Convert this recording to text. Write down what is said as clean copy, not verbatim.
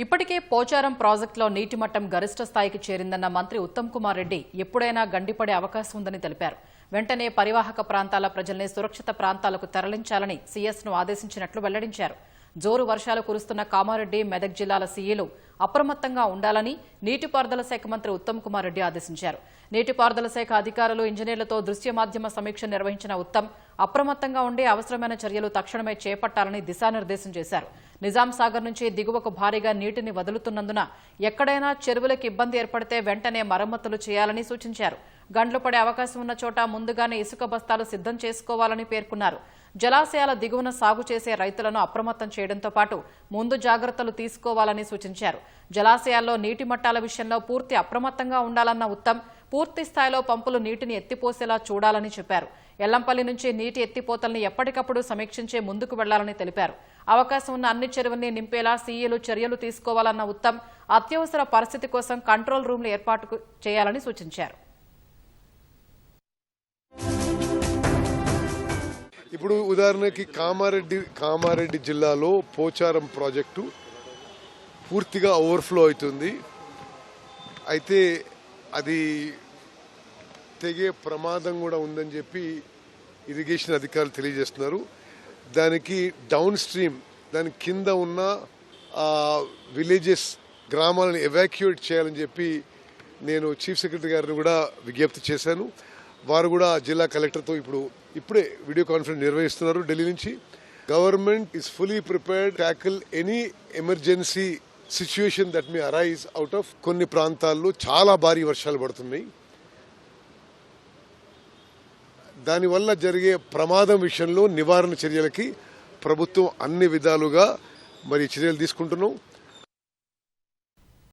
ఇప్పటికే పోచారం ప్రాజెక్టులో నీటి మట్టం గరిష్ట స్థాయికి చేరిందన్న మంత్రి ఉత్తమ్ కుమార్ రెడ్డి ఎప్పుడైనా గండిపడే అవకాశం ఉందని తెలిపారు. వెంటనే పరివాహక ప్రాంతాల ప్రజల్ని సురక్షిత ప్రాంతాలకు తరలించాలని సీఎస్ను ఆదేశించినట్లు వెల్లడించారు. జోరు వర్షాలు కురుస్తున్న కామారెడ్డి, మెదక్ జిల్లాల సీఈలు అప్రమత్తంగా ఉండాలని నీటిపారుదల శాఖ మంత్రి ఉత్తమ్ కుమార్ రెడ్డి ఆదేశించారు. నీటిపారుదల శాఖ అధికారులు, ఇంజనీర్లతో దృశ్య మాధ్యమ సమీక్ష నిర్వహించిన ఉత్తమ్ అప్రమత్తంగా ఉండి అవసరమైన చర్యలు తక్షణమే చేపట్టాలని దిశానిర్దేశం చేశారు. నిజాం సాగర్ నుంచి దిగువకు భారీగా నీటిని వదులుతున్నందున ఎక్కడైనా చెరువులకు ఇబ్బంది ఏర్పడితే వెంటనే మరమ్మతులు చేయాలని సూచించారు. గండ్లు పడే అవకాశం ఉన్న చోట ముందుగానే ఇసుక బస్తాలు సిద్ధం చేసుకోవాలని పేర్కొన్నారు. జలాశయాల దిగువన సాగు చేసే రైతులను అప్రమత్తం చేయడంతో పాటు ముందు జాగ్రత్తలు తీసుకోవాలని సూచించారు. జలాశయాల్లో నీటి మట్టాల విషయంలో పూర్తి అప్రమత్తంగా ఉండాలన్న ఉత్తమ్ పూర్తి స్థాయిలో పంపులు నీటిని ఎత్తిపోసేలా చూడాలని చెప్పారు. ఎల్లంపల్లి నుంచి నీటి ఎత్తిపోతల్ని ఎప్పటికప్పుడు సమీక్షించే ముందుకు వెళ్లాలని తెలిపారు. అవకాశం ఉన్న అన్ని చెరువుల్ని నింపేలా సీఈలు చర్యలు తీసుకోవాలన్న ఉత్తమ్ అత్యవసర పరిస్థితి కోసం కంట్రోల్ రూమ్లు ఏర్పాటు చేయాలని సూచించారు. ఇప్పుడు ఉదాహరణకి కామారెడ్డి జిల్లాలో పోచారం ప్రాజెక్టు పూర్తిగా ఓవర్ఫ్లో అవుతుంది. అయితే అది తెగే ప్రమాదం కూడా ఉందని చెప్పి ఇరిగేషన్ అధికారులు తెలియజేస్తున్నారు. దానికి డౌన్ స్ట్రీమ్, దాని కింద ఉన్న విలేజెస్, గ్రామాలను ఎవాక్యుయేట్ చేయాలని చెప్పి నేను చీఫ్ సెక్రటరీ గారిని కూడా విజ్ఞప్తి చేశాను. వారు కూడా జిల్లా కలెక్టర్తో ఇప్పుడే వీడియో కాన్ఫరెన్స్ నిర్వహిస్తున్నారు ఢిల్లీ నుంచి. Government is fully prepared tackle any emergency situation that may arise out of కొన్ని ప్రాంతాల్లో చాలా భారీ వర్షాలు పడుతున్నాయి. దానివల్ల జరిగే ప్రమాదం విషయంలో నివారణ చర్యలకి ప్రభుత్వం అన్ని విధాలుగా చర్యలు తీసుకుంటున్నాం.